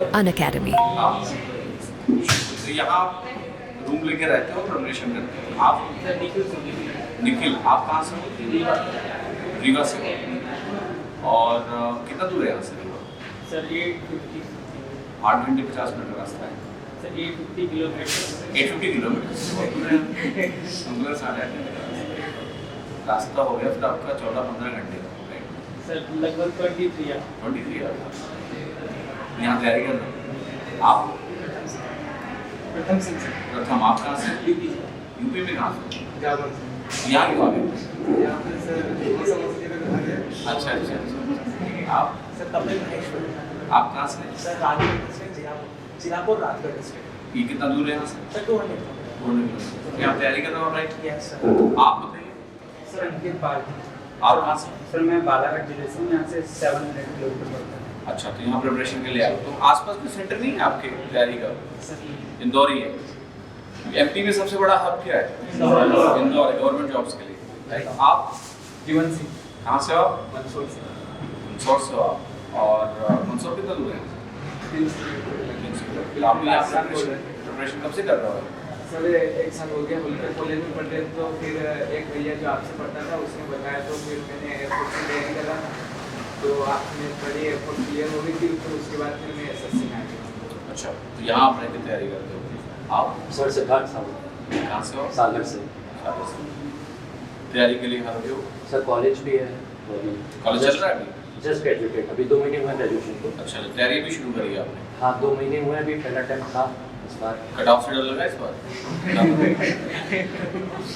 Unacademy. तो यहाँ room लेके रहते हो, प्रिपरेशन करते हो आप? निखिल, आप कहाँ से हो? रीवा से हो। और कितना दूर है यहाँ से रीवा? सर 850 8 घंटे 50 मिनट का रास्ता है। सर 850 किलोमीटर 850 किलोमीटर साढ़े 8 घंटे का रास्ता हो गया, फिर आपका 14-15 घंटे का हो गया। सर लगभग 23 या 23 यहाँ तैयारी कर रहे हो आप? प्रथम से प्रथम, आप कहाँ से? यूपी में कहाँ से? जावन यहाँ क्यों आ गए? यहाँ पे सर अच्छा। आप तमिल महेश्वर आप कहाँ से? Sir Rajgarh district Jilapur Rajgarh district ये कितना दूर है यहाँ से? सर 200 यहाँ तैयारी कर रहे हो आप, राइट? यस सर आप बताइए, सर अंकित पाल आप कहाँ से? सर मैं बालाघाट जिले से हूँ, यहाँ से 700 किलोमीटर पड़ता है अच्छा, तो यहाँ प्रिपरेशन के लिए आए हो। तो आसपास कोई सेंटर नहीं है आपके तैयारी का? सर इंदौर ही है। एमपी में सबसे बड़ा हब क्या है? इंदौर है, गवर्नमेंट जॉब्स के लिए, राइट? आप जीवन सिंह कहाँ से हो? मंदसौर से मंदसौर से हो आप। और मंदसौर कितना दूर है? 300 किलोमीटर फिर आप यहाँ प्रिपरेशन कब से कर रहे हो? सर 1 साल हो गया, होलिका कॉलेज में पढ़ रहे थे, तो फिर एक भैया जो आपसे पढ़ता था उसने बताया, तो फिर मैंने एयरपोर्ट से तैयारी करा, तो आपने पढ़ी, एयरपोर्ट क्लियर हो गई थी, तो उसके बाद फिर मैं एसएससी में आ गया। अच्छा, तो यहाँ आप रह के तैयारी करते हो। आप सर सिद्धार्थ साहब कहाँ से हो? सागर से। तैयारी के लिए कर रहे हो? सर कॉलेज भी है, कॉलेज चल रहा है अभी? जस्ट ग्रेजुएटेड, अभी 2 महीने हुए ग्रेजुएशन को। अच्छा, तैयारी भी शुरू करी है आपने? हाँ 2 महीने हुए, अभी पहला टाइम था इस बार। कट ऑफ से डर लगा इस बार?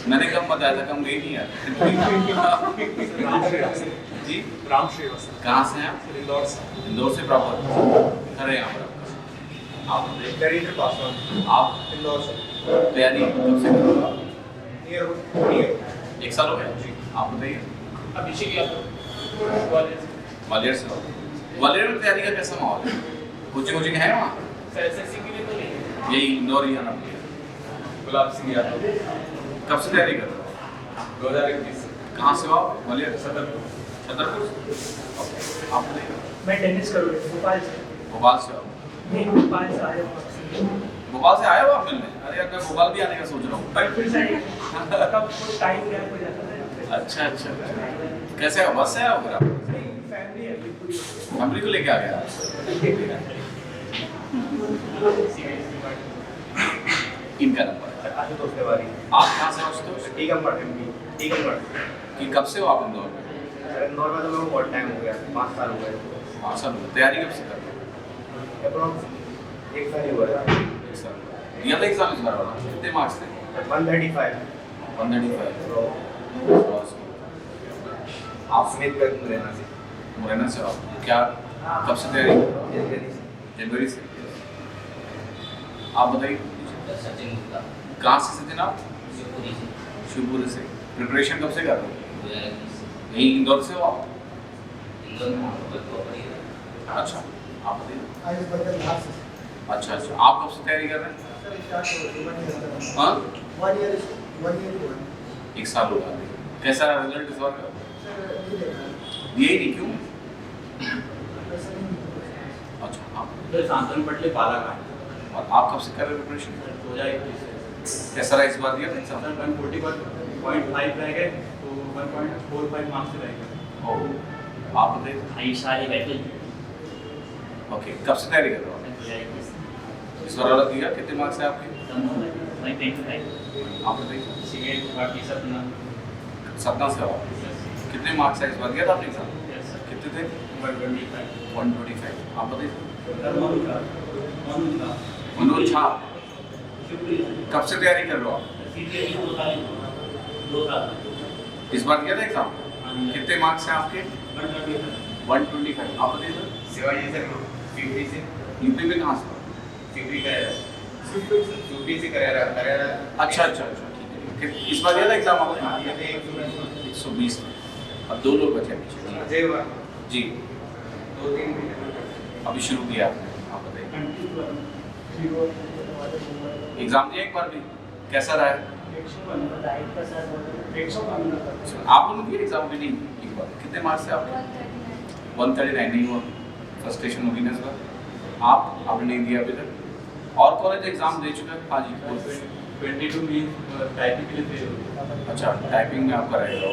मैंने कम बताया था, कम गई नहीं यार। जी, राम श्रीवास्तव कहाँ से हैं आप? इंदौर से इंदौर से प्रॉपर? घर है यहाँ पर आपका? आप बताइए। करीटर पास आप इंदौर से तैयारी कब से कर रहे हो आप? नियर 1 साल हो गया? आप बताइए। अभिषेक यादव कॉलेज ग्वालियर से हो? ग्वालियर में तैयारी का कैसा माहौल है? कोचिंग है वहाँ? सर एसएससी के लिए तो नहीं है। यही इंदौर ही आना पड़ेगा। गुलाब सिंह यादव कब से तैयारी कर रहे हो? 2021 से कहाँ से हो आप? ग्वालियर? छतरपुर से? आप बताइए। मैं टेनिस करूँगा भोपाल से भोपाल से हो? नहीं भोपाल से आया हूँ भोपाल से आए हो आप मिलने? अरे यार, मैं भोपाल भी आने का सोच रहा हूँ। पर फिर से कब टाइम गैप हो जाता है अच्छा। कैसे हो? बस से आए हो फिर आप? फैमिली है पूरी फैमिली को लेके आ गया? इनका नंबर है। आशुतोष तिवारी आप कहाँ से हो आशुतोष? टीकमगढ़ कि कब से हो आप इंदौर में? इंदौर में तो मेरे को बहुत टाइम हो गया, 5 साल हो गए। हाँ सर, तैयारी कब से कर रहे हो? अप्रॉक्स 1 साल ही हुआ है। 1 साल। दिया था एग्जाम इस बार वाला? कितने मार्क्स थे? 135 135। आप सुमित कर मुरैना से मुरैना से हो आप? क्या कब से तैयारी कर रहे हो? जनवरी से। आप बताइए। सचिन गुप्ता कहाँ से सचिन आप? शिवपुरी से शिवपुरी से। प्रिपरेशन कब से कर रहे हो? 2021 से यहीं इंदौर से हो आप? इंदौर में प्रॉपर ही है। अच्छा, आप बताइए। अच्छा, आप कब से तैयारी कर रहे हैं? हाँ, 1 साल हो गया। कैसा रहा रिजल्ट इस बार का? ये ही नहीं, क्यों? अच्छा, आप शांतन पटले बालाघाट और आप कब से कर रहे हैं प्रिपरेशन? 2021 कैसा रहा इस बार दिया था एग्जाम? 140.5 रह गए, तो 1.45 मार्क्स रह गए। ओह, आप बताइए। आयशा है बैठे ओके, कब से तैयारी कर रहे हो? इस बार वाला दिया, कितने मार्क्स है आपके? आप बताइए। बाकी सपना सतना से हो आप? कितने मार्क्स है इस बार दिया था आपने एग्जाम? कितने थे? 125। आप बताइए। मनोज झा, कब से तैयारी कर रहे हो आप? इस बार दिया था एग्जाम? कितने मार्क्स हैं आपके? 125। आप बताइए सर। शिवाजी सर पिपरी से यूपी में कहाँ से? पिपरी यूपी से करेरा अच्छा, ठीक है। इस बार दिया था एग्जाम आपने? 120 में। अब 2 लोग बचे हैं पीछे। अजय हुआ जी, 2-3 महीने अभी शुरू किया आपने? आप बताइए। एग्जाम दिया एक बार भी, कैसा रहा है? 115 आप लोगों की एग्जाम भी नहीं एक बार? कितने मार्क्स है आपके? 139 नहीं हुआ? फ्रस्ट्रेशन होगी ना इस बार? आप आपने नहीं दिया अभी तक? और कॉलेज एग्जाम दे चुके हैं? हाँ जी बोलिए। 22 भी टाइपिंग के लिए फेल हो गया। अच्छा, टाइपिंग में आपका रहेगा वो,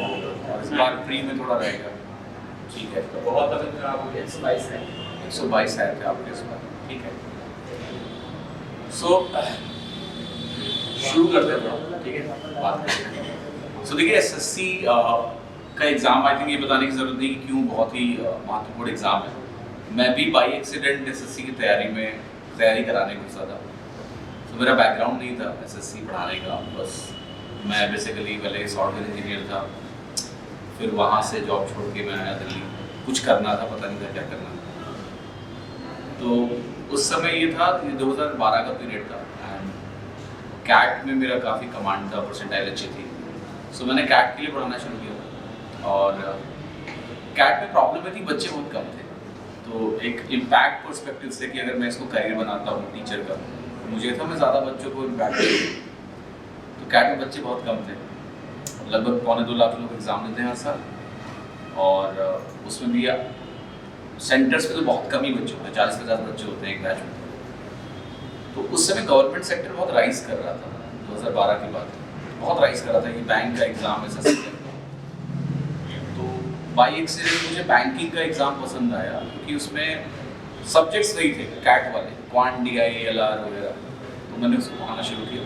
और इस बार प्री में थोड़ा रहेगा। ठीक है, तो बहुत तबियत खराब हो गई, 122 है। 122 आए थे आपके इस बार, ठीक है। सो शुरू करते हैं थोड़ा, ठीक है, बात करते हैं। सो देखिए एसएससी का एग्ज़ाम आई थिंक ये बताने की ज़रूरत नहीं कि क्यों बहुत ही महत्वपूर्ण एग्ज़ाम है। मैं भी बाई एक्सीडेंट एसएससी की तैयारी कराने घुसा था। तो मेरा बैकग्राउंड नहीं था एसएससी पढ़ाने का, बस मैं बेसिकली पहले सॉफ्टवेयर इंजीनियर था, फिर वहाँ से जॉब छोड़ के मैं आया दिल्ली। कुछ करना था, पता नहीं था क्या करना था। तो उस समय ये था, ये 2012 का पीरियड था एंड कैट में मेरा काफ़ी कमांड था, परसेंटाइल अच्छी थी। सो मैंने कैट के लिए पढ़ाना शुरू किया और कैट में प्रॉब्लम ये थी, बच्चे बहुत कम थे। तो एक इम्पैक्ट पर्सपेक्टिव से कि अगर मैं इसको करियर बनाता हूँ टीचर का, मुझे था मैं ज़्यादा बच्चों को इम्पैक्ट करूँ। तो कैट में बच्चे बहुत कम थे, लगभग 1.25 लाख लोग एग्ज़ाम देते हैं हर साल, और उसमें भी सेंटर्स पे तो बहुत कम ही बच्चे होते हैं, 40-50 बच्चे होते हैं एक बैच में। तो उस समय गवर्नमेंट सेक्टर बहुत राइज कर रहा था, 2012 की बात है, बहुत राइज कर रहा था कि बैंक का एग्ज़ाम एसएससी का। तो बाई एक्सीडेंट मुझे बैंकिंग का एग्ज़ाम पसंद आया क्योंकि उसमें सब्जेक्ट्स वही थे कैट वाले, क्वांट, डीआई, एलआर वगैरह। तो मैंने उसको पढ़ाना शुरू किया।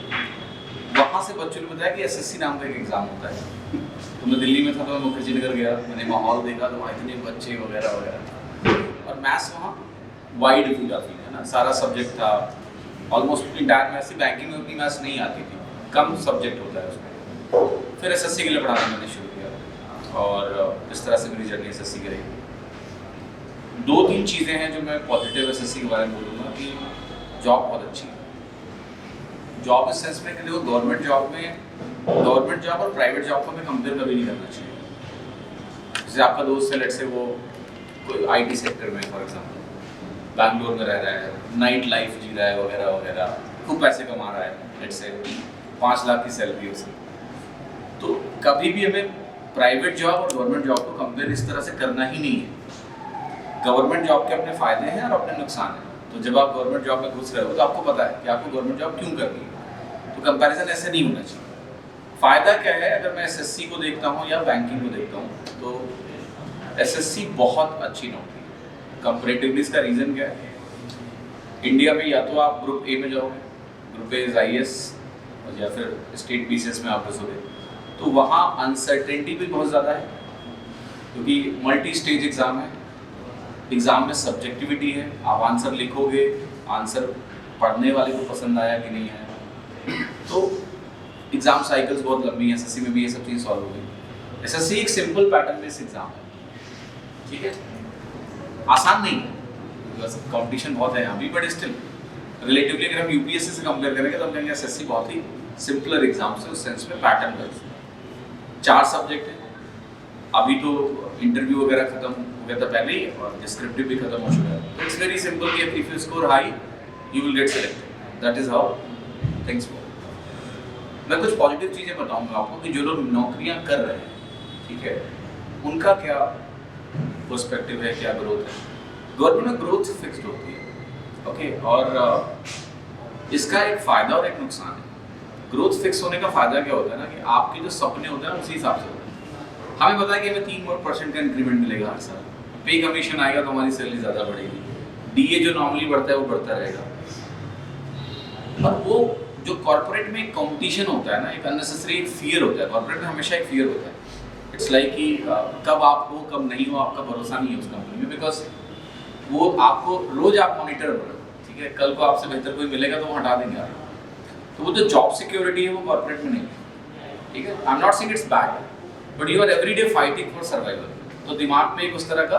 वहाँ से बच्चों ने बताया कि एसएससी नाम का एक एग्ज़ाम होता है। तो मैं दिल्ली में था, तो मैं मुखर्जी नगर गया, मैंने माहौल देखा, तो वहाँ इतने बच्चे वगैरह वगैरह, और मैथ्स वहाँ वाइड थी काफ़ी, है ना, सारा सब्जेक्ट था ऑलमोस्ट इंटायर मैथ्स थी। बैंकिंग में उतनी मैथ्स नहीं आती थी, कम सब्जेक्ट होता है उसमें। फिर एसएससी के लिए पढ़ाना मैंने शुरू किया और इस तरह से मेरी जर्नी एसएससी की रही। 2-3 चीज़ें हैं जो मैं पॉजिटिव एसएससी के बारे में बोलूँगा कि जॉब बहुत अच्छी है। जॉब इस सेंस में कि देखो गवर्नमेंट जॉब और प्राइवेट जॉब को हमें कंपेयर कभी नहीं करना चाहिए। जैसे आपका दोस्त है, लेट से वो कोई आईटी सेक्टर में फॉर एग्जांपल बैंगलोर में रह रहा है, नाइट लाइफ जी रहा है वगैरह वगैरह, खूब पैसे कमा रहा है, लेट से 5 लाख की सैलरी उसे, तो कभी भी हमें प्राइवेट जॉब और गवर्नमेंट जॉब को कंपेयर इस तरह से करना ही नहीं है। गवर्नमेंट जॉब के अपने फ़ायदे हैं और अपने नुकसान हैं। तो जब आप गवर्नमेंट जॉब में घुस रहे हो तो आपको पता है कि आपको गवर्नमेंट जॉब क्यों करनी है, तो कंपैरिजन ऐसे नहीं होना चाहिए। फ़ायदा क्या है, अगर मैं एसएससी को देखता हूँ या बैंकिंग को देखता हूँ, तो एसएससी बहुत अच्छी नौकरी है कंपैरेटिवली। इसका रीज़न क्या है, इंडिया में या तो आप ग्रुप ए में जाओगे, ग्रुप ए इज आईएएस, या फिर स्टेट पीसीएस में आप घुसोगे, तो वहाँ अनसर्टेनिटी भी बहुत ज़्यादा है क्योंकि मल्टी स्टेज एग्ज़ाम है। एग्ज़ाम में सब्जेक्टिविटी है, आप आंसर लिखोगे, आंसर पढ़ने वाले को पसंद आया कि नहीं आया, तो एग्ज़ाम साइकिल्स बहुत लंबी है। एसएससी में भी ये सब चीज़ सॉल्व हो गई। एसएससी एक सिंपल पैटर्न बेस्ड एग्ज़ाम है, ठीक है, आसान नहीं है, कंपटीशन बहुत है यहाँ भी, बट स्टिल रिलेटिवली अगर हम यूपीएससी से कंपेयर करेंगे तो हम कहेंगे एसएससी बहुत ही सिंपलर एग्जाम से, उस सेंस में पैटर्न बेस्ड। 4 सब्जेक्ट है, अभी तो इंटरव्यू वगैरह खत्म हो गया था पहले ही और डिस्क्रिप्टिव भी खत्म हो चुका है। इट्स वेरी सिंपल कि if you score high you will get selected, that is how things work. मैं कुछ पॉजिटिव चीज़ें बताऊंगा आपको कि जो लोग नौकरियां कर रहे हैं, ठीक है, उनका क्या पर्सपेक्टिव है, क्या ग्रोथ है। गवर्नमेंट में ग्रोथ फिक्स्ड होती है, ओके, और इसका एक फ़ायदा और एक नुकसान है। ग्रोथ फिक्स होने का फ़ायदा क्या होता है ना कि आपके जो सपने होते हैं उसी हिसाब से होते हैं। हमें पता है कि हमें 3% का इंक्रीमेंट मिलेगा हर साल, पे कमीशन आएगा तो हमारी सैलरी ज़्यादा बढ़ेगी, डीए जो नॉर्मली बढ़ता है वो बढ़ता रहेगा। और वो जो कॉर्पोरेट में एक कॉम्पिटिशन होता है ना, एक अननेसेसरी एक फियर होता है, कॉर्पोरेट में हमेशा एक फियर होता है। इट्स लाइक कि कब आप हो कब नहीं हो, आपका भरोसा नहीं है उस कंपनी में, बिकॉज वो आपको रोज आप मॉनिटर हो रहे हो, ठीक है, कल को आपसे बेहतर कोई मिलेगा तो वो हटा देंगे आप। तो वो जो जॉब सिक्योरिटी है वो कॉर्पोरेट में नहीं है, ठीक है। I am not saying it's bad, but you are everyday fighting for survival. तो दिमाग में एक उस तरह का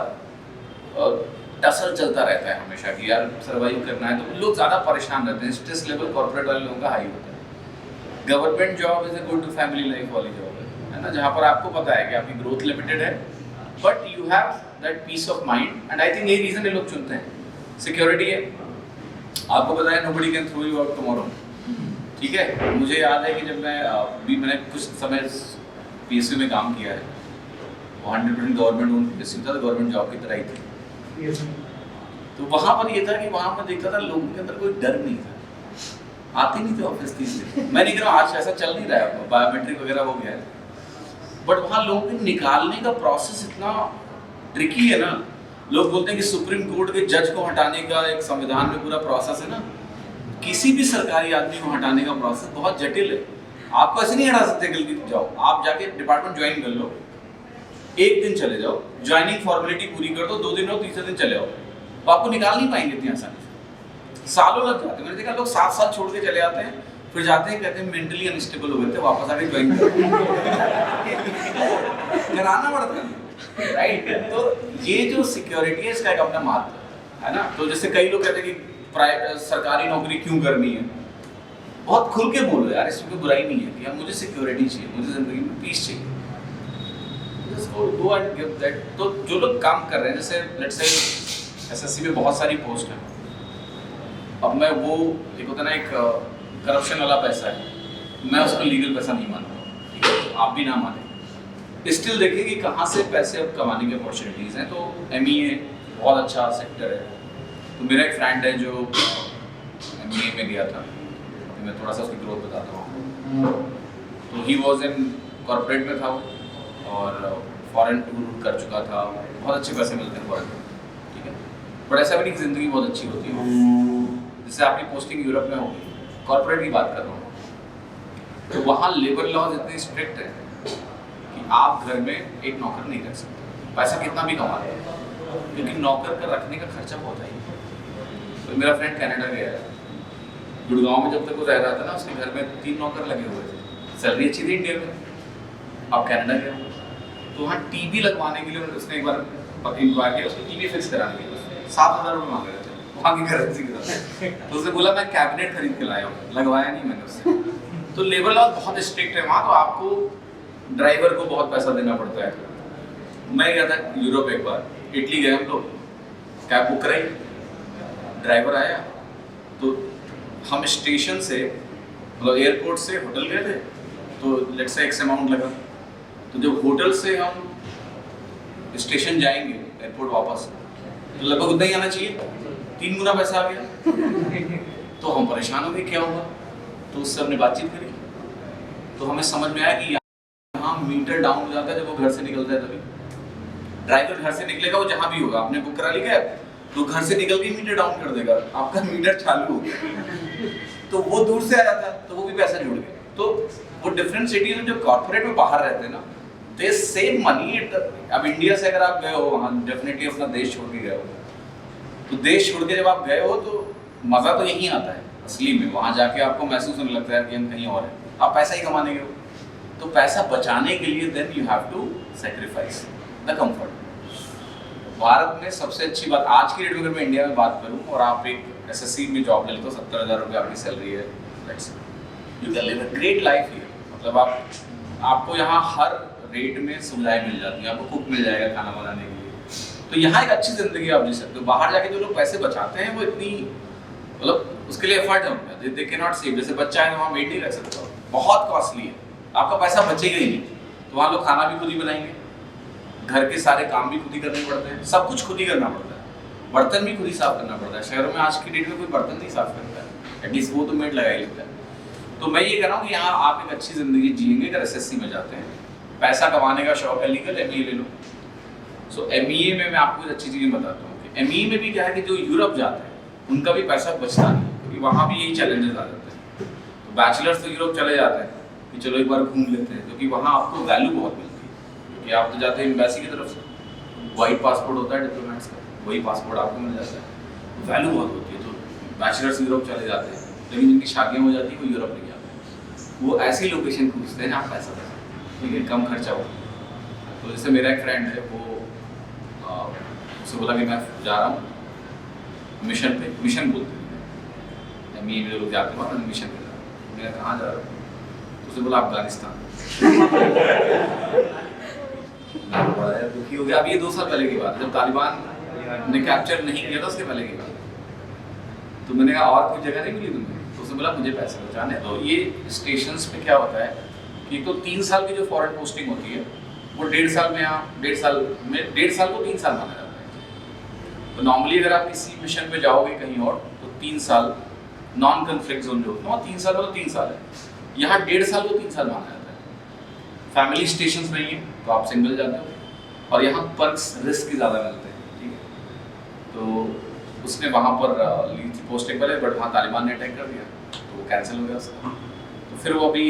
टसल चलता रहता है हमेशा कि यार सर्वाइव करना है, तो लोग ज़्यादा परेशान रहते हैं। स्ट्रेस लेवल कॉर्पोरेट वाले लोगों का हाई होता है। Government job is a good family life वाली जॉब है ना, जहाँ पर आपको पता है कि आपकी ग्रोथ लिमिटेड है, but you have that peace of mind. And I think यही रीज़न ये लोग चुनते हैं। सिक्योरिटी है, आपको पता है nobody can throw you out tomorrow, ठीक है। मुझे याद है कि जब मैंने कुछ समय पीएसयू में काम किया है, वो 100% गवर्नमेंट ओन पीएसयू था, तो गवर्नमेंट जॉब की तरह ही थी। तो वहाँ पर ये था कि वहाँ मैं देखता था लोगों के अंदर कोई डर नहीं था, आते नहीं थे ऑफिस 30 दिन। मैं नहीं कह रहा हूँ आज ऐसा चल नहीं रहा है, बायोमेट्रिक वगैरह हो गया है, बट वहाँ लोगों के निकालने का प्रोसेस इतना ट्रिकी है ना। लोग बोलते हैं कि सुप्रीम कोर्ट के जज को हटाने का एक संविधान में पूरा प्रोसेस है ना, किसी भी सरकारी आदमी को हटाने का प्रोसेस बहुत जटिल है। आपको ऐसे नहीं हटा सकते कि जाओ आप जाके डिपार्टमेंट ज्वाइन कर लो, एक दिन चले जाओ, ज्वाइनिंग फॉर्मेलिटी पूरी कर दो, 2 दिन रहो, तीसरे दिन चले आओ, तो आपको निकाल नहीं पाएंगे इतनी आसानी से, सालों लग जाते हैं। मैंने देखा लोग 7 साल छोड़ के चले आते हैं, फिर जाते हैं कहते हैं मेंटली अनस्टेबल हो गए थे, वापस आके ज्वाइन कराना पड़ता है, राइट। तो ये जो सिक्योरिटी है इसका एक अपना महत्व है ना। तो जैसे कई लोग कहते हैं कि सरकारी नौकरी क्यों करनी है, बहुत खुल के बोलो यार, इसमें कोई बुराई नहीं है कि यार मुझे सिक्योरिटी चाहिए, मुझे जिंदगी में पीस चाहिए, गो एंड गिव दैट। तो जो लोग काम कर रहे हैं, जैसे लेट्स से एसएससी में बहुत सारी पोस्ट हैं, अब मैं वो एक होता ना एक करप्शन वाला पैसा है, मैं उसको लीगल पैसा नहीं मानता, ठीक है, आप भी ना माने। स्टिल देखिए कि कहाँ से पैसे अब कमाने की अपॉर्चुनिटीज़ हैं। तो एमईए बहुत अच्छा सेक्टर है। तो मेरा एक फ्रेंड है जो एमईए में गया था, मैं थोड़ा सा उसकी ग्रोथ बताता हूँ। तो ही वॉज इन कॉर्पोरेट में था और फॉरेन टूर कर चुका था, बहुत अच्छे पैसे मिलते हैं फॉरेन, ठीक है, बट ऐसा भी नहीं ज़िंदगी बहुत अच्छी होती है। जैसे आपकी पोस्टिंग यूरोप में होगी, कॉर्पोरेट की बात कर रहा हूँ, तो वहाँ लेबर लॉज इतने स्ट्रिक्ट है कि आप घर में एक नौकर नहीं रख सकते, पैसा कितना भी कमा रहे, क्योंकि नौकर का रखने का खर्चा बहुत है। तो मेरा फ्रेंड कनाडा गया है, गुड़गांव में जब तक वो रह रहा था ना, उसके घर में 3 नौकर लगे हुए थे, सैलरी अच्छी थी इंडिया में। अब कनाडा गया तो वहाँ टीवी लगवाने के लिए उसने एक बार इंक्वायर किया, उसको टीवी फिक्स कराने के लिए 7,000 रुपये मांग रहे थे वहाँ की करेंसी के साथ। तो उसने बोला मैं कैबिनेट खरीद के लाया हूँ, लगवाया नहीं मैंने उससे। तो लेबर लॉ बहुत स्ट्रिक्ट है वहाँ, तो आपको ड्राइवर को बहुत पैसा देना पड़ता है। मैं गया था यूरोप एक बार, इटली गए हम लोग, कैब बुक कराई, ड्राइवर आया, तो हम स्टेशन से मतलब एयरपोर्ट से होटल गए थे, तो लेट्स से एक्स अमाउंट लगा। तो जब होटल से हम स्टेशन जाएंगे एयरपोर्ट वापस, तो लगभग उतना ही आना चाहिए, 3 गुना पैसा आ गया। तो हम परेशान हो गए क्या हुआ, तो उससे हमने बातचीत करी, तो हमें समझ में आया कि यहाँ मीटर डाउन हो जाता है जब वो घर से निकलता है। तभी ड्राइवर घर से निकलेगा, वो जहाँ भी होगा, आपने बुक करा लिया तो घर से निकल के मीटर डाउन कर देगा, आपका मीटर चालू हो गया। तो वो दूर से आ जाता है, तो वो भी पैसा जुड़ गया। तो वो डिफरेंट सिटीज में जो कॉर्पोरेट में बाहर रहते हैं ना, दे सेव मनी। अब इंडिया से अगर आप गए हो वहाँ, डेफिनेटली अपना देश छोड़ के गए हो, तो देश छोड़ के जब आप गए हो तो मज़ा तो यहीं आता है असली में। वहाँ जाके आपको महसूस होने लगता है कि हम कहीं और हैं, आप पैसा ही कमाने गए हो। तो पैसा बचाने के लिए then you have to sacrifice the comfort. Bharat में सबसे अच्छी बात आज की डेट में, अगर मैं इंडिया में बात करूँ और आप एक एसएससी में जॉब ले लेते हो, 70,000 रुपये आपकी सैलरी है, you can live a great life here. मतलब आपको यहाँ हर रेट में सुविधाएं मिल जाती हैं, आपको कुक मिल जाएगा खाना बनाने के लिए, तो यहाँ एक अच्छी ज़िंदगी आप जी सकते हो। बाहर जाके जो लोग पैसे बचाते हैं वो इतनी मतलब उसके लिए एफर्ट है उनका, दे कैन नॉट सेव। जैसे बच्चा है वहाँ वेट नहीं रख सकता, बहुत कॉस्टली है, आपका पैसा बचेगा ही नहीं। तो वहाँ लोग खाना भी खुद ही बनाएंगे, घर के सारे काम भी खुद ही करने पड़ते हैं, सब कुछ खुद ही करना पड़ता है, बर्तन भी खुद ही साफ करना पड़ता है। शहरों में आज की डेट में कोई बर्तन नहीं साफ करता है, एटलीस्ट वो तो मेड लगा ही लेता है। तो मैं ये कह रहा हूँ कि यहाँ आप एक अच्छी ज़िंदगी जिएंगे अगर एसएससी में जाते हैं। पैसा कमाने का शौक है, लीगल एमईए ले लो। सो एमईए में मैं आपको कुछ अच्छी चीज़ें बताता हूँ कि एमईए में भी क्या है कि जो यूरोप जाते हैं उनका भी पैसा बचता नहीं, क्योंकि वहाँ भी यही चैलेंजेस आ जाते हैं। तो बैचलर्स तो यूरोप चले जाते हैं कि चलो एक बार घूम लेते हैं, क्योंकि वहाँ आपको वैल्यू बहुत मिलती है, क्योंकि आप तो जाते हैं एम्बेसी की तरफ से, वाइट पासपोर्ट होता है डिप्लोमेट्स का, वही पासपोर्ट आपको मिल जाता है, वैल्यू बहुत होती है। तो बैचलर्स यूरोप चले जाते हैं, लेकिन जिनकी शादियाँ हो जाती है वो यूरोप नहीं जाते हैं, वो ऐसी लोकेशन पूछते हैं जहाँ पैसा बचा, ठीक है, कम खर्चा हो। तो जैसे मेरा एक फ्रेंड है, वो उससे बोला कि मैं जा रहा हूँ मिशन पे, मिशन बोलते हैं एमईए में जो लोग जाते हैं ना, मिशन पे जा रहा हूँ। मैं कहाँ जा रहा हूँ, तो उसने बोला अफगानिस्तान। बड़ा दुखी हो गया। अब ये 2 साल पहले की बात है, जब तालिबान ने कैप्चर नहीं किया था, उसके पहले की बात। तो मैंने कहा और कोई जगह नहीं मिली तुम्हें, तो उसने बोला मुझे पैसे बचाने। तो ये स्टेशंस पे क्या होता है कि तो 3 साल की जो फॉरेन पोस्टिंग होती है वो 1.5 साल में, यहाँ 1.5 साल में 1.5 साल को 3 साल माना जाता है। तो नॉर्मली अगर आप किसी मिशन पे जाओगे कहीं और तो 3 साल नॉन कन्फ्लिक्ट जोन जो होता है 3 साल मतलब 3 साल है। यहाँ 1.5 साल को 3 साल माना जाता है। फैमिली स्टेशंस नहीं है तो आप सिंगल जाते हो, और यहाँ पर्क्स रिस्क की ज़्यादा मिलते हैं, ठीक है। तो उसने वहाँ पर ली थी पोस्ट एक पहले, बट वहाँ तालिबान ने अटैक कर दिया तो वो कैंसिल हो गया उसका। तो फिर वो अभी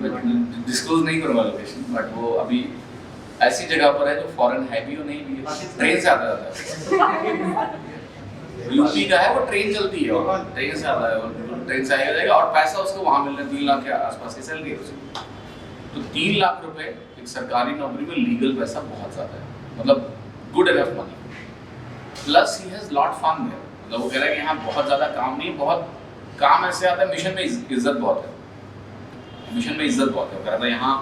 डिस्क्लोज नहीं करूँगा लोकेशन, बट वो अभी ऐसी जगह पर है जो फॉरेन है भी और नहीं भी है, ट्रेन से आता जाता है। यूपी का है, वो ट्रेन चलती है और ट्रेन से आता है, और ट्रेन से आएगा जाएगा, और पैसा उसको वहाँ मिल रहा है 3 लाख के आसपास की सैलरी है उसकी। तो 3 लाख रुपए एक सरकारी नौकरी में लीगल पैसा बहुत ज़्यादा है, मतलब good enough money, plus he has lot fun there. मतलब वो कह रहा है कि यहाँ बहुत ज़्यादा काम नहीं, बहुत काम ऐसे आता है, मिशन में इज्जत बहुत है, मिशन में इज्जत बहुत है। कह रहा था यहाँ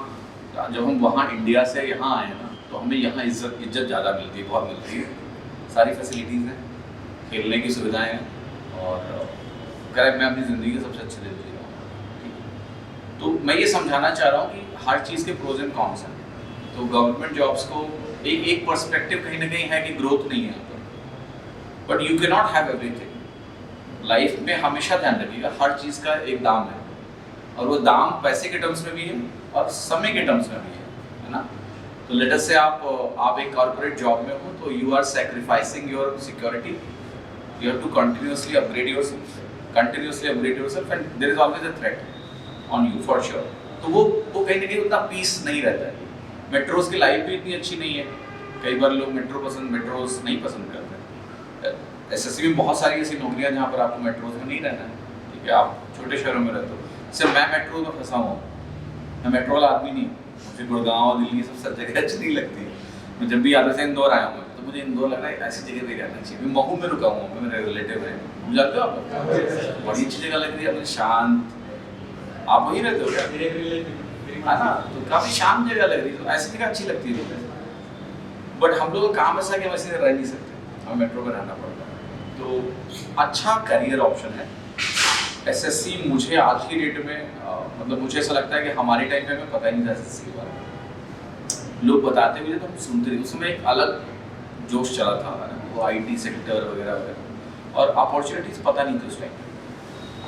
जब हम वहाँ इंडिया से यहाँ आए ना तो हमें यहाँ इज्जत ज़्यादा मिलती है, बहुत मिलती है, सारी फैसिलिटीज़ हैं, खेलने की सुविधाएं हैं, और कह रहा है मैं अपनी ज़िंदगी के सबसे अच्छे दिन जी रहा हूँ। तो मैं ये समझाना चाह रहा हूँ कि हर चीज़ के प्रोज एंड कॉन्स हैं। तो गवर्नमेंट जॉब्स को एक पर्सपेक्टिव कहीं ना कहीं है कि ग्रोथ नहीं है यहाँ पर, but you can not have everything. Life में हमेशा ध्यान रखिएगा हर चीज़ का एक दाम है, और वो दाम पैसे के टर्म्स में भी है और समय के टर्म्स में भी है ना। तो लेट अस से आप एक कॉर्पोरेट जॉब में हो तो you are sacrificing your security, you have to continuously upgrade yourself, and there is always a threat on you for sure। तो वो कहीं ना कहीं उतना पीस नहीं रहता है। मेट्रोज की लाइफ भी इतनी अच्छी नहीं है, कई बार लोग मेट्रोज नहीं पसंद करते। एसएससी में बहुत सारी ऐसी नौकरियां जहाँ पर आपको मेट्रोज में नहीं रहना है, ठीक है, आप छोटे शहरों में रहते हो। सिर्फ मैं मेट्रो में फंसा हूँ, मैं मेट्रो वाला आदमी नहीं, मुझे गुड़गांव दिल्ली सब जगह अच्छी नहीं लगती। मैं जब भी आधा से इंदौर आया हूँ तो मुझे इंदौर लग रहा है ऐसी जगह पे रहना चाहिए। मैं महू में रुका हूँ, मेरे रिलेटिव है, जानते हो आप, बड़ी अच्छी जगह लग रही है, मुझे शांत। आप वहीं रहते हो क्या? है ना, तो काफ़ी शांत जगह लग रही है, तो ऐसी जगह अच्छी लगती है मुझे। बट हम लोग का काम ऐसा कि हम ऐसे रह नहीं सकते, हमें मेट्रो में रहना पड़ता है। तो अच्छा करियर ऑप्शन है एसएससी। मुझे आज की डेट में मतलब मुझे ऐसा लगता है कि हमारे टाइम में हमें पता ही नहीं था एसएससी के बारे में। लोग बताते हुए तो हम सुनते थे, उसमें एक अलग जोश चला था, वो आईटी सेक्टर वगैरह वगैरह, और अपॉर्चुनिटीज़ पता नहीं थी उस टाइम।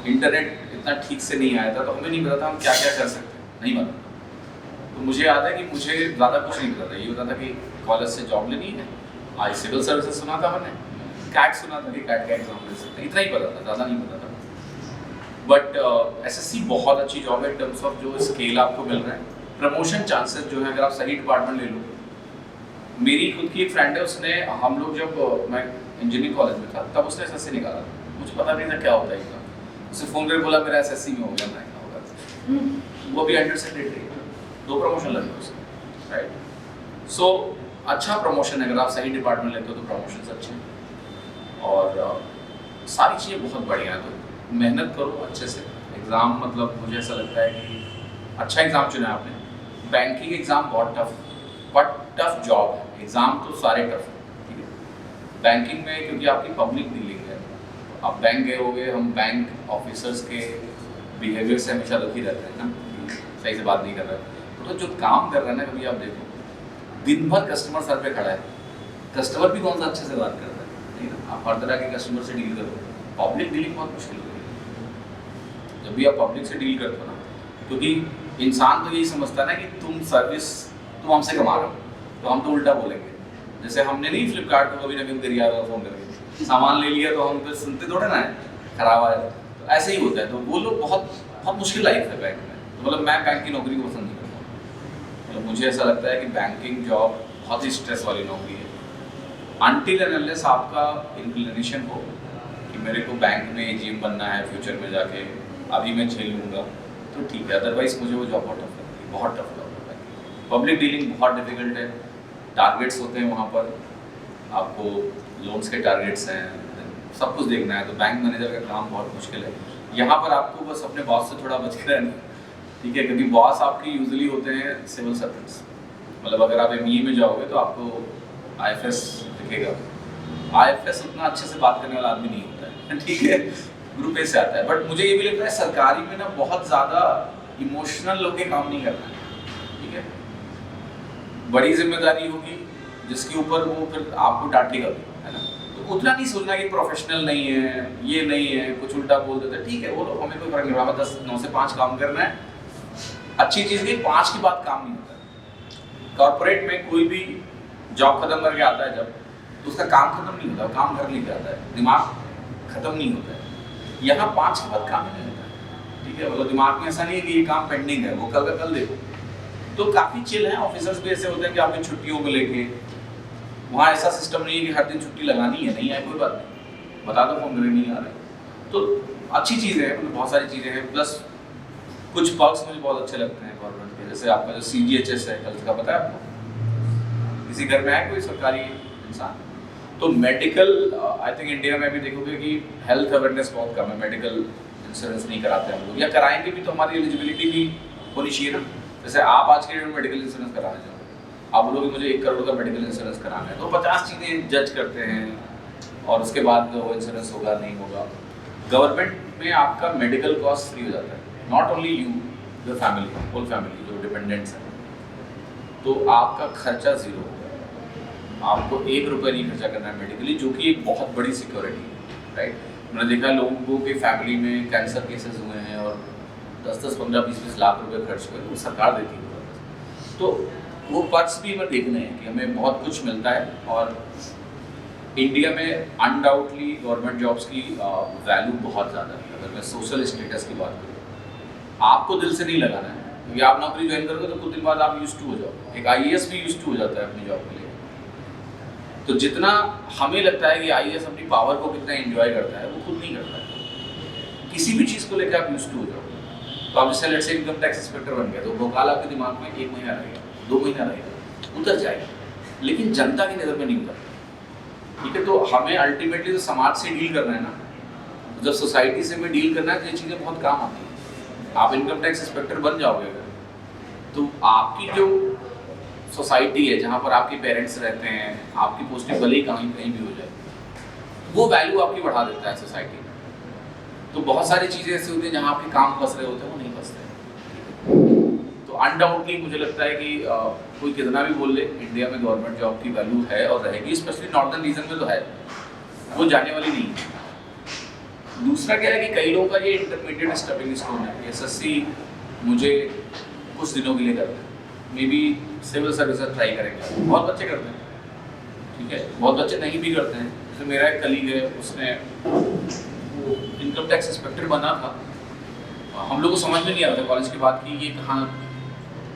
इंटरनेट इतना ठीक से नहीं आया था, तो हमें नहीं पता था हम क्या क्या कर सकते हैं, नहीं पता था। तो मुझे याद है कि मुझे ज़्यादा कुछ नहीं पता था, ये पता था कि कॉलेज से जॉब लेनी है, आज सिविल सर्विसेज सुना था मैंने, कैट सुना था कि कैट का एग्जाम दे सकते हैं, इतना ही पता था, ज़्यादा नहीं पता था। बट एसएससी बहुत अच्छी जॉब है इन टर्म्स ऑफ जो स्केल आपको मिल रहा है, प्रमोशन चांसेस जो है, अगर आप सही डिपार्टमेंट ले लो। मेरी खुद की एक फ्रेंड है, उसने, हम लोग जब मैं इंजीनियरिंग कॉलेज में था तब उसने एसएससी निकाला था, मुझे पता नहीं था क्या होता है इसका। उससे फ़ोन करके बोला मेरा एसएससी में हो गया, मैं क्या होगा। वो अभी अंडर सेक्रेटरी है, 2 प्रमोशन लगे उसके, राइट। सो अच्छा प्रमोशन है, अगर आप सही डिपार्टमेंट लेते हो तो प्रमोशन अच्छे हैं, और सारी चीज़ें बहुत बढ़िया हैं। तो मेहनत करो अच्छे से। एग्ज़ाम मतलब मुझे ऐसा लगता है कि अच्छा एग्ज़ाम चुना आपने। बैंकिंग एग्ज़ाम बहुत टफ जॉब है, एग्ज़ाम तो सारे टफ हैं, ठीक है। बैंकिंग में क्योंकि आपकी पब्लिक डीलिंग है, तो आप बैंक गए होगे, हम बैंक ऑफिसर्स के बिहेवियर से हमेशा दुखी रहते हैं ना, सही से बात नहीं कर रहे। तो जो काम कर रहे हैं ना, कभी आप देखो दिन भर कस्टमर सर पे खड़ा है, कस्टमर भी कौन सा अच्छे से बात कर रहा है, नहीं ना। आप हर तरह के कस्टमर से डील करो, पब्लिक डीलिंग बहुत मुश्किल होती है जब भी आप पब्लिक से डील करते हो ना, क्योंकि इंसान तो यही समझता है ना कि तुम हमसे कमा रहे हो, तो हम तो उल्टा बोलेंगे। जैसे हमने नहीं फ्लिपकार्ट को कभी नवीन दरिया फ़ोन करके सामान ले लिया, तो हम फिर सुनते थोड़े ना है खराब आया, तो ऐसे ही होता है। तो वो लोग बहुत मुश्किल लाइफ है बैंक में। तो मतलब मैं बैंक की नौकरी को पसंद नहीं करता, मतलब मुझे ऐसा लगता है कि बैंकिंग जॉब बहुत ही स्ट्रेस वाली नौकरी है। अनटिल एंड अनलेस आपका इंक्लिनेशन हो कि मेरे को बैंक में एजीएम बनना है फ्यूचर में जाके, अभी मैं झेल लूँगा, तो ठीक है। अदरवाइज मुझे वो जॉब बहुत टफ लगती है, बहुत टफ जॉब है। पब्लिक डीलिंग बहुत डिफिकल्ट है, टारगेट्स होते हैं वहाँ पर, आपको लोन्स के टारगेट्स हैं, सब कुछ देखना है। तो बैंक मैनेजर का काम बहुत मुश्किल है। यहाँ पर आपको बस अपने बॉस से थोड़ा बच के रहना, ठीक है, क्योंकि बॉस आपके यूजुअली होते हैं सिविल सर्वेंट्स। मतलब अगर आप एमईए में जाओगे तो आपको आईएफएस दिखेगा, आईएफएस उतना अच्छे से बात करने वाला आदमी नहीं होता है, ठीक है, ग्रुप ए से आता है। बट मुझे ये भी लगता है सरकारी में ना बहुत ज़्यादा इमोशनल लोग के काम नहीं करना है, ठीक है। बड़ी जिम्मेदारी होगी जिसके ऊपर वो फिर आपको डांटेगा भी, है तो उतना नहीं सोचना कि प्रोफेशनल नहीं है, ये नहीं है, कुछ उल्टा बोल देते, ठीक है वो लोग, हमें कोई फर्क नहीं पड़ता, 9 से 5 काम करना है। अच्छी चीज़ की 5 के बाद काम नहीं होता। कॉर्पोरेट में कोई भी जॉब खत्म करके आता है जब, तो उसका काम खत्म नहीं होता, काम घर लेके आता है, दिमाग खत्म नहीं होता है। यहाँ 5 के बाद काम नहीं होता है, ठीक है, मतलब दिमाग में ऐसा नहीं है कि ये काम पेंडिंग है, वो कल का कल देखो। तो काफ़ी चिल है, ऑफिसर्स भी ऐसे होते हैं कि आपकी छुट्टियों को लेके, वहाँ ऐसा सिस्टम नहीं है कि हर दिन छुट्टी लगानी है, नहीं है कोई बात नहीं, बता दो फोन करके नहीं आ रहा है। तो अच्छी चीज़ें हैं, मतलब बहुत सारी चीज़ें हैं, प्लस कुछ पर्क्स मुझे बहुत अच्छे लगते हैं गवर्नमेंट के, जैसे आपका जो CGHS है, हेल्थ का पता है आपको? किसी घर में है कोई सरकारी इंसान? तो मेडिकल, आई थिंक इंडिया में भी देखोगे कि हेल्थ अवेयरनेस बहुत कम है, मेडिकल इंश्योरेंस नहीं कराते हम लोग, या कराएंगे भी तो हमारी एलिजिबिलिटी भी होनी चाहिए ना। जैसे आप आज के डेट में मेडिकल इंश्योरेंस कराने जाओ, आप बोलोगे मुझे 1 करोड़ का मेडिकल इंश्योरेंस कराना है, तो 50 चीज़ें जज करते हैं और उसके बाद वो इंश्योरेंस होगा नहीं होगा। गवर्नमेंट में आपका मेडिकल कॉस्ट फ्री हो जाता है, not only you, the family, whole family जो डिपेंडेंट्स हैं, तो आपका खर्चा ज़ीरो होगा, आपको 1 रुपये नहीं खर्चा करना है मेडिकली, जो कि एक बहुत बड़ी सिक्योरिटी है, राइट। मैंने देखा लोगों के फैमिली में कैंसर केसेस हुए हैं और 10-10, 15-20 लाख रुपए खर्च हुए, वो सरकार देती है। तो वो पर्क्स भी हमें देखने हैं कि हमें बहुत कुछ मिलता है, और इंडिया में अनडाउटली गवर्नमेंट जॉब्स की वैल्यू बहुत ज़्यादा है। अगर मैं सोशल स्टेटस की बात करूँ, आपको दिल से नहीं लगाना है, क्योंकि आप नौकरी ज्वाइन करोगे तो कुछ दिन बाद आप यूज्ड टू हो जाओ। एक IAS भी यूज्ड टू हो जाता है अपनी जॉब के लिए। तो जितना हमें लगता है कि IAS अपनी पावर को कितना एंजॉय करता है, वो खुद नहीं करता है। किसी भी चीज़ को लेकर आप यूज्ड टू हो जाओ, तो आप जैसे लेट से इनकम टैक्स इंस्पेक्टर बन गए, तो भोकाल आपके दिमाग में 1 महीना रहेगा, 2 महीना रहेगा, उतर जाएगा, लेकिन जनता की नज़र में नहीं उतरता, ठीक है। तो हमें अल्टीमेटली तो समाज से डील करना है ना, जब सोसाइटी से हमें डील करना है तो ये चीज़ें बहुत काम आती हैं। आप इनकम टैक्स इंस्पेक्टर बन जाओगे अगर, तो आपकी जो सोसाइटी है जहाँ पर आपके पेरेंट्स रहते हैं, आपकी पोस्टिंग भले ही कहीं कहीं भी हो जाए, वो वैल्यू आपकी बढ़ा देता है सोसाइटी में। तो बहुत सारी चीज़ें ऐसी होती हैं जहाँ आपके काम फंस रहे होते हैं, वो नहीं फंसते। तो अनडाउटली मुझे लगता है कि कोई कितना भी बोल ले, इंडिया में गवर्नमेंट जॉब की वैल्यू है और रहेगी, स्पेशली नॉर्दर्न रीजन में तो है, वो जाने वाली नहीं है। दूसरा क्या है कि कई लोगों का ये इंटरमीडिएट स्टेपिंग स्टोन है, SSC मुझे कुछ दिनों के लिए करना है, maybe civil services try करेंगे, बहुत बच्चे करते हैं, ठीक है, बहुत बच्चे नहीं भी करते हैं। जैसे मेरा एक कलीग है, उसने इनकम टैक्स इंस्पेक्टर बना था, हम लोग को समझ में नहीं आ रहा था कॉलेज के बाद कि ये कहाँ,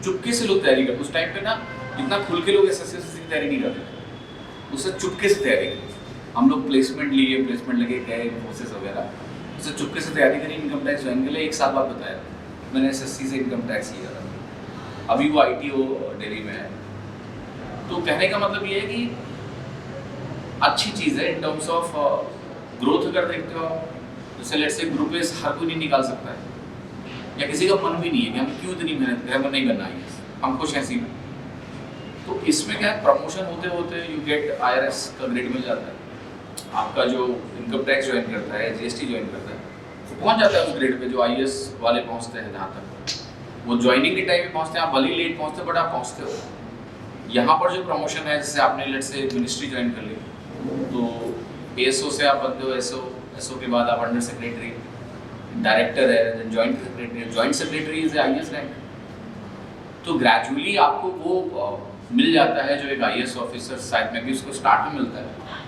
चुपके से लोग तैयारी करते। उस टाइम पे ना इतना खुल के लोग SSC की तैयारी नहीं करते थे, उससे चुपके से तैयारी की। हम लोग प्लेसमेंट लेके गए कोर्सेज वगैरह, उससे चुपके से तैयारी करी इनकम टैक्स ज्वाइन के लिए। 1 साल बाद बताया मैंने SSC से इनकम टैक्स किया था, अभी वो ITO दिल्ली में है। तो कहने का मतलब ये है कि अच्छी चीज़ है इन टर्म्स ऑफ ग्रोथ। अगर देखते हो जैसे लेट्स से ग्रुप एस हर कोई नहीं निकाल सकता है, या किसी का मन भी नहीं है कि हम क्यों इतनी मेहनत करें, हमें नहीं करना है, हम खुश हैं इसी में। तो इसमें क्या है, प्रमोशन होते होते यू गेट IRS का ग्रेड मिल जाता है, आपका जो इनकम टैक्स ज्वाइन करता है, GST ज्वाइन करता है, तो पहुंच जाता है उस ग्रेड पे जो IAS वाले पहुंचते हैं। जहाँ तक वो ज्वाइनिंग के टाइम में पहुंचते हैं, आप भले लेट पहुंचते बट आप पहुंचते हो। यहाँ पर जो प्रमोशन है, जैसे आपने लेट से मिनिस्ट्री ज्वाइन कर ली, तो ASO से आप बनते हो, SO के बाद आप अंडर सेक्रेटरी, डायरेक्टर है, joint secretary is IAS rank. तो ग्रेजुअली आपको वो मिल जाता है जो एक IAS ऑफिसर शायद में भी उसको स्टार्ट में मिलता है।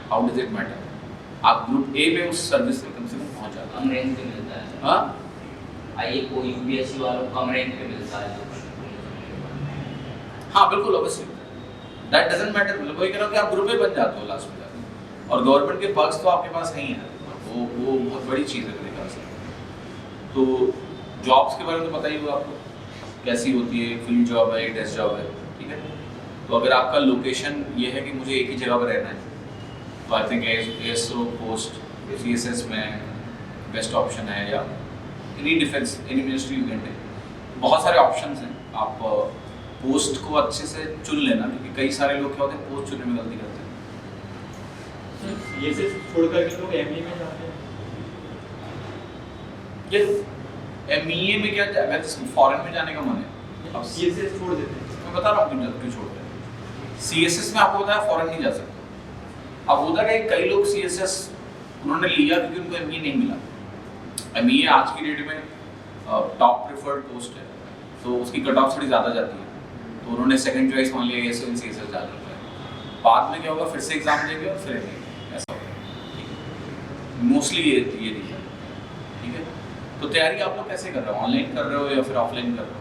हाउ डज इट मैटर, आप ग्रुप A में उस सर्विस में कम से कम पहुंच जाते कम रैंक पे मिलता है। हाँ, आइए को UPSC वालों को कम रैंक पे मिलता है। हाँ बिल्कुल, ऑब्वियसली दैट डजंट मैटर। मतलब वही कह रहा हूँ कि आप ग्रुप A बन जाते हो लास्ट में जाकर, और गवर्नमेंट के पर्क्स तो आपके पास नहीं है, वो बहुत बड़ी चीज़ है मेरे ख्याल से। तो जॉब्स के बारे में तो पता ही होगा आपको कैसी होती है, फील्ड जॉब है, डेस्क जॉब है, ठीक है। तो अगर आपका लोकेशन ये है कि मुझे एक ही जगह पर रहना है, तो I think ASO post CSS में बेस्ट ऑप्शन है, या any defence any ministry you can take. बहुत सारे ऑप्शंस हैं, आप पोस्ट को अच्छे से चुन लेना, क्योंकि कई सारे लोग क्या होते हैं पोस्ट चुनने में गलती करते हैं। ये से छोड़ करके लोग ME में जाते हैं। ये ME में क्या, अगर जिसको फॉरेन में जाने का मन है, अब CSS छोड़ देते हैं। मैं बता रहा हूँ क्यों छोड़ते हैं। CSS में आपको बताया फॉरेन नहीं जा सकते, अब होता है कई लोग CSS उन्होंने लिया क्योंकि उनको MBA नहीं मिला। MBA आज की डेट में टॉप प्रेफर्ड पोस्ट है, तो उसकी कट ऑफ थोड़ी ज़्यादा जाती है, तो उन्होंने सेकंड चॉइस मान लिया ASO इन CSS डाल रखा है। बाद में क्या होगा, फिर से एग्जाम देंगे और फिर MBA, ऐसा होगा। मोस्टली ये रीजन, ठीक है। तो तैयारी आप लोग कैसे कर रहे हो, ऑनलाइन कर रहे हो या फिर ऑफलाइन कर रहे हो?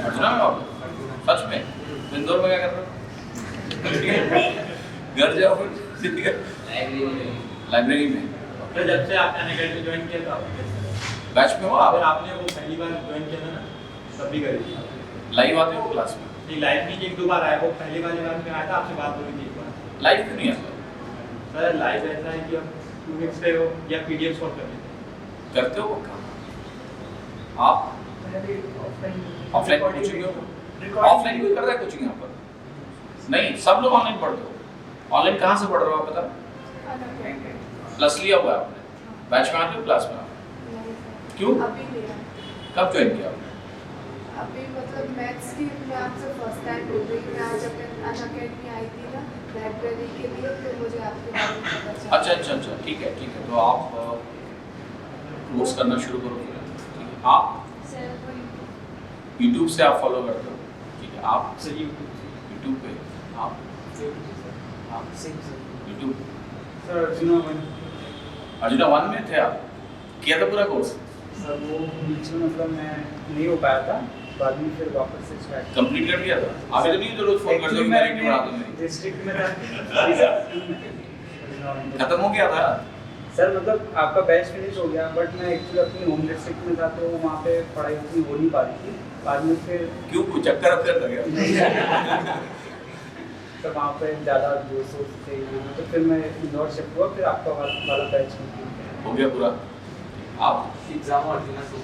अर्जुना में आप लोग? सच में? इंदौर में क्या कर रहे हो? घर जाओ फिर, ठीक है, लाइब्रेरी में। तो जब से आपने अनअकैडमी ज्वाइन किया था बैच में हो आप? अगर आपने वो पहली बार ज्वाइन किया था ना, तब भी करी थी। लाइव आते हो क्लास में? नहीं, लाइव नहीं, एक दो बार आया, वो पहली बार जब मैं आया था आपसे बात हुई थी एक बार। लाइव क्यों नहीं आता? सर लाइव ऐसा है कि आप 2 वीक्स पे हो या PDF सॉल्व कर लेते करते हो काम? आप ऑफलाइन कोचिंग हो? ऑफलाइन कोई कर रहा है कोचिंग यहाँ पर? नहीं, सब लोग ऑनलाइन पढ़ते हो। ऑनलाइन कहाँ से पढ़ रहे हो आप बता? प्लस लिया हुआ है आपने? बैच में आते हो क्लास में? क्यों? अभी लिया। कब ज्वाइन किया आपने? अभी मतलब मैथ्स की मैं आपसे फर्स्ट टाइम बोल रही हूँ। मैं आज अनअकैडमी आई थी ना लाइब्रेरी के लिए, तो मुझे आपके बारे में पता चला। अच्छा, ठीक है। तो आप कोर्स करना शुरू करो, ठीक है। आप YouTube से आप फॉलो करते हो, ठीक है। आप सर YouTube पे आप YouTube सर अर्जुना 1 में थे आप? किया था पूरा कोर्स? सर वो बीच में मतलब मैं नहीं हो पाया था, बाद में फिर वापस से स्टार्ट कंप्लीट कर दिया था? आप इधर नहीं तो रोज फोन करते हो कि मेरी बना दो मेरी। डिस्ट्रिक्ट में था खत्म हो गया था? सर मतलब आपका बैच फिनिश हो गया, बट मैं एक्चुअली अपनी होम डिस्ट्रिक्ट में था, तो वहाँ पे पढ़ाई उतनी हो नहीं पा रही थी। बाद में फिर क्यों, कोई चक्कर अक्कर लग गया? तो वहाँ पे ज़्यादा दोस्तों थे, तो फिर मैं इंदौर शिफ्ट हुआ, फिर आपका वाला बैच हो गया पूरा? आप एग्जाम और अर्जुना से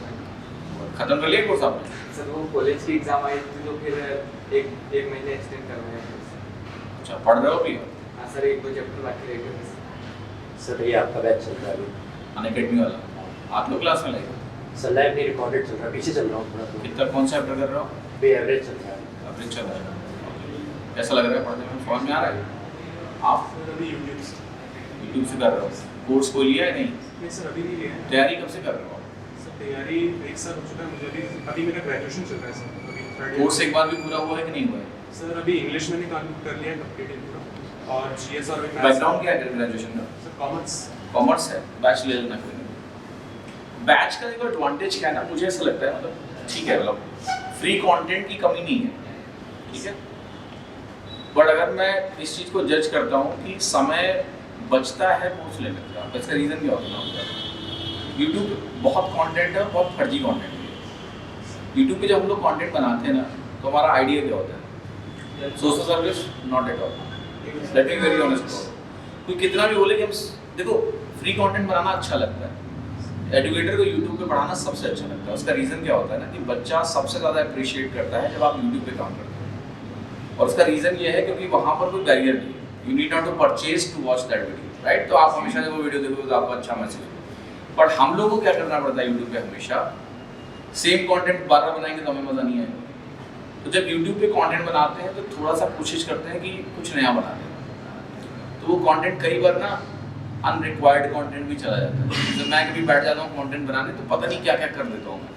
खत्म कर लिया कोर्स आपने? सर वो कॉलेज की एग्जाम आई थी, तो फिर एक महीने एक्सटेंड करवाया। अच्छा, पढ़ रहे हो अभी? हाँ सर, 1-2 चैप्टर बाकी रह गए। सर ये आपका बैच चल रहा है अभी? अनअकैडमी वाला आप लोग क्लास में लगे? सर लाइव नहीं, रिकॉर्डेड चल रहा है, पीछे चल रहा हूँ थोड़ा। तो कितना कौन सा चैप्टर कर रहे हो? अभी एवरेज चल रहा है। एवरेज चल रहा है। कैसा लग रहा है पढ़ने में, समझ में आ रहा है? आप अभी YouTube YouTube से कर रहे हो? कोर्स कोई लिया है नहीं? नहीं सर, अभी नहीं लिया है तैयारी कब से कर रहे हो? सर। तैयारी 1 साल हो चुका है मुझे। अभी मेरा ग्रेजुएशन चल रहा है सर, अभी थर्ड कोर्स एक बार भी पूरा हुआ है कि नहीं हुआ है? सर अभी इंग्लिश मैंने कर लिया है कंप्लीट पूरा, और GS और बैकग्राउंड क्या है ग्रेजुएशन का? Sir commerce. कॉमर्स है, बैच ले लेना कोई नहीं। बैच का देखो एडवांटेज क्या है ना, मुझे ऐसा लगता है, मतलब ठीक है, मतलब फ्री कंटेंट की कमी नहीं है, ठीक है। बट अगर मैं इस चीज़ को जज करता हूँ कि समय बचता है कोर्स लेने का, इसका रीज़न क्या होता है? यूट्यूब पे बहुत कंटेंट है, बहुत फर्जी कंटेंट है। यूट्यूब पे जब हम लोग कंटेंट बनाते हैं ना, तो हमारा आइडिया क्या होता है? Social service not at all, let me very honest. कोई कितना भी बोले कि हम देखो फ्री कंटेंट बनाना अच्छा लगता है, एजुकेटर को यूट्यूब पे पढ़ाना सबसे अच्छा लगता है। उसका रीज़न क्या होता है ना कि बच्चा सबसे ज़्यादा अप्रिशिएट करता है जब आप यूट्यूब पे काम करते हैं, और उसका रीज़न ये है क्योंकि वहाँ पर कोई बैरियर नहीं है। You need not to purchase to watch that video, right? तो आप हमेशा जब वो वीडियो देखोगे तो आपको अच्छा मैसेज होगा। बट हम लोगों को क्या करना पड़ता है यूट्यूब पे, हमेशा सेम कंटेंट बार बार बनाएंगे तो हमें मज़ा नहीं आएगा। तो जब यूट्यूब पे कंटेंट बनाते हैं तो थोड़ा सा कोशिश करते हैं कि कुछ नया बना दें, तो वो कंटेंट कई बार ना अनरिक्वायर्ड कंटेंट भी चला जाता है। जब मैं कभी बैठ जाता हूँ कंटेंट बनाने तो पता नहीं क्या क्या कर देता हूँ मैं,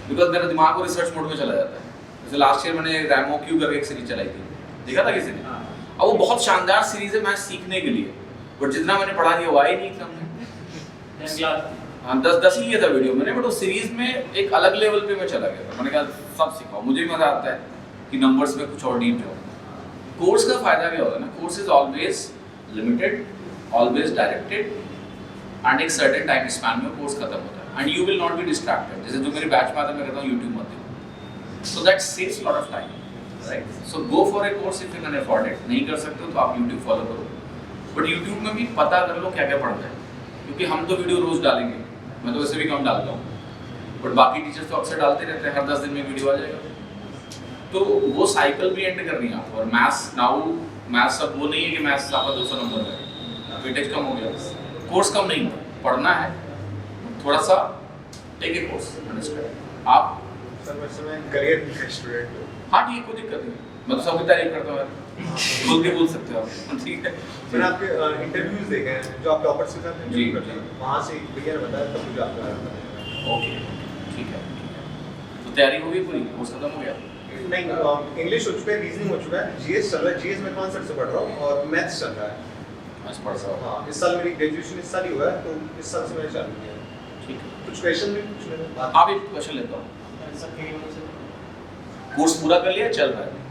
बिकॉज मेरा दिमाग वो रिसर्च मोड में चला जाता है। जैसे लास्ट ईयर मैंने रैमो क्यू करके एक सीरीज चलाई थी, देखा था किसी ने? अब वो बहुत शानदार सीरीज है मैथ सीखने के लिए, बट जितना मैंने पढ़ा दिया वो आई नहीं समझ। हाँ 10 ही किया था वीडियो मैंने, बट उस सीरीज में एक अलग लेवल पे मैं चला गया था। मैंने कहा सब सीखा, मुझे भी मजा आता है कि नंबर्स में कुछ और डीप जाओ। कोर्स का फायदा क्या होता है ना, course is always limited, always directed, and एक सर्टेन टाइम स्पैन में कोर्स खत्म होता है, and you will not be distracted. जैसे जो मेरे बैच में आता है मैं कहता हूँ यूट्यूब मत देखो, so that saves lot of time, right? So go for a course if you can afford it. नहीं कर सकते हो तो आप यूट्यूब फॉलो करो, बट यूट्यूब में भी पता कर लो क्या क्या पढ़ना है, क्योंकि हम तो वीडियो रोज डालेंगे, मैं तो वैसे भी कम डालता हूँ, बट बाकी टीचर्स तो अक्सर डालते रहते हैं, हर 10 दिन में वीडियो आ जाएगा। तो वो साइकिल भी एंड करनी है आपको। और मैथ्स नाउ मैथ्स अब वो नहीं है कि मैथ्स आपका 200 नंबर है, वेटेज कम हो गया, कोर्स कम नहीं पढ़ना है, थोड़ा सा टेक ए कोर्स। आप सर वैसे मैं करियर स्टूडेंट हूँ। हाँ ठीक है, कोई दिक्कत नहीं, मैं तो सबकी तारीफ करता हूँ यार, बोल के बोल सकते हो आप, ठीक है। मैंने आपके इंटरव्यूज देखे हैं जो आप टॉपर्स के साथ जी, इंटरव्यू करते हैं, वहाँ से एक भैया ने बताया तब मुझे आपका ओके, ठीक है। तो तैयारी हो गई पूरी, कोर्स खत्म हो गया? नहीं, इंग्लिश हो चुका है, रीजनिंग हो चुका है, जीएस चल रहा है, जीएस में 5 से पढ़ रहा हूँ और मैथ्स चल रहा है। बस पढ़ रहा हूँ, हाँ, इस साल मेरी ग्रेजुएशन इस साल ही हुआ है, तो इस साल से मैंने चालू किया है। ठीक है। कुछ क्वेश्चन भी पूछने थे बात। आप एक क्वेश्चन लेता हूँ, कोर्स पूरा कर लिया, चल रहा है?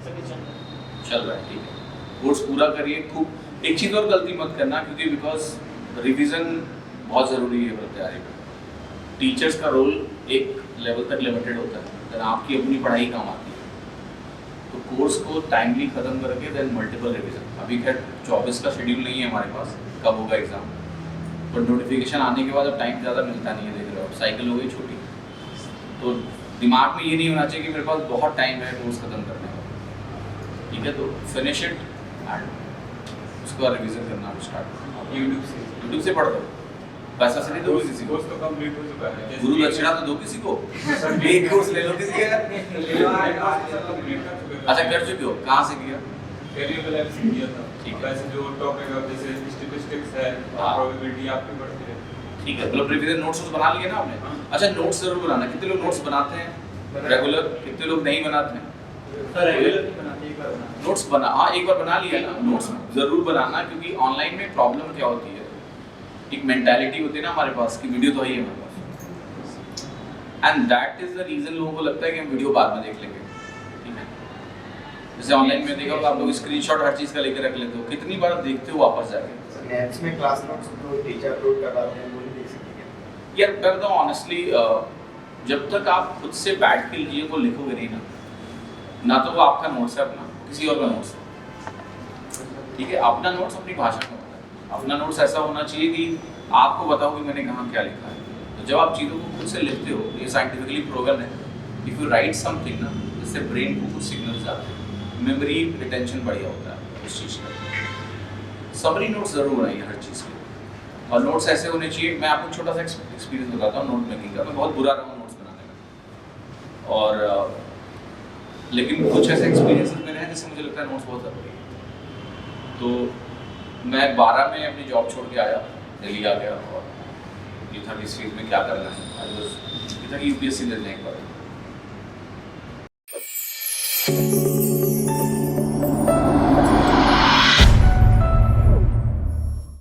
चल रहा है, ठीक है। कोर्स पूरा करिए खूब। एक चीज़ और गलती मत करना, क्योंकि बिकॉज रिवीजन बहुत ज़रूरी है तैयारी में। टीचर्स का रोल एक लेवल तक लिमिटेड होता है, देन आपकी अपनी पढ़ाई काम आती है। तो कोर्स को टाइमली ख़त्म करके देन मल्टीपल रिवीजन। अभी खैर 24 का शेड्यूल नहीं है हमारे पास, कब होगा एग्ज़ाम, पर नोटिफिकेशन आने के बाद अब टाइम ज़्यादा मिलता नहीं है, देख रहे हो, अब साइकिल हो गई छोटी। तो दिमाग में ये नहीं होना चाहिए कि मेरे पास बहुत टाइम है कोर्स ख़त्म करने का, ठीक है। तो फिनिश इट एंड उसके बाद रिवीजन करना स्टार्ट। यूट्यूब से पढ़ दो, पैसा से नहीं दो किसी को, कोर्स तो कंप्लीट हो चुका है। गुरु दक्षिणा तो दो किसी को, एक कोर्स ले लो किसी का। अच्छा कर चुके हो, कहाँ से किया? वेरिएबल एप्स किया था। ठीक है। वैसे जो टॉपिक है जैसे स्टैटिस्टिक्स है, हाँ। प्रोबेबिलिटी आपकी पढ़ती है। ठीक है, मतलब रिवीजन नोट्स बना लिए ना आपने? अच्छा, नोट्स जरूर बनाना। कितने लोग नोट्स बनाते हैं रेगुलर, कितने लोग नहीं बनाते हैं? नोट्स बना, हाँ एक बार बना लिया ना, नोट्स जरूर बनाना, क्योंकि ऑनलाइन में प्रॉब्लम क्या होती है, एक मेंटालिटी होती है ना हमारे पास कि वीडियो तो है ही हमारे पास, and that is the reason लोगों को लगता है कि हम वीडियो बाद में देख लेंगे, ठीक है। जैसे ऑनलाइन में देखा होगा आप लोग, स्क्रीनशॉट हर चीज़ का लेकर रख लेते हो, कितनी बार देखते हो वापस जाके? नैप्स में क्लास नोट्स तो टीचर अपलोड करवाते हैं, वो नहीं देख सकते क्या? यार मैं बताऊँ ऑनेस्टली, जब तक आप खुद से बैठ के चीज़ों को लिखोगे नहीं ना तो वो आपका नोट्स है अपना, किसी और का नोट्स है, ठीक है। अपना नोट्स अपनी भाषा में होता है, अपना नोट्स ऐसा होना चाहिए कि आपको बताओ कि मैंने कहाँ क्या लिखा है। तो जब आप चीज़ों को खुद से लिखते हो, ये साइंटिफिकली प्रूवन है, इफ़ यू राइट समथिंग ना, जिससे ब्रेन को कुछ सिग्नल्स आते हैं, मेमोरी रिटेंशन बढ़िया होता है उस चीज़ का। समरी नोट्स ज़रूर बनाइए हर चीज़ के, और नोट्स ऐसे होने चाहिए। मैं आपको छोटा सा एक्सपीरियंस बताता हूँ नोट मेकिंग का। मैं बहुत बुरा रहा हूँ नोट्स बनाने में, और लेकिन कुछ ऐसे एक्सपीरियंसेस मेरे हैं जिससे मुझे लगता है नोट्स बहुत ज़रूरी है। तो मैं 12 में अपनी जॉब छोड़ के आया, दिल्ली आ गया, और ये था कि इस फील्ड में क्या करना है। ये था कि यूपीएससी देने एक बार।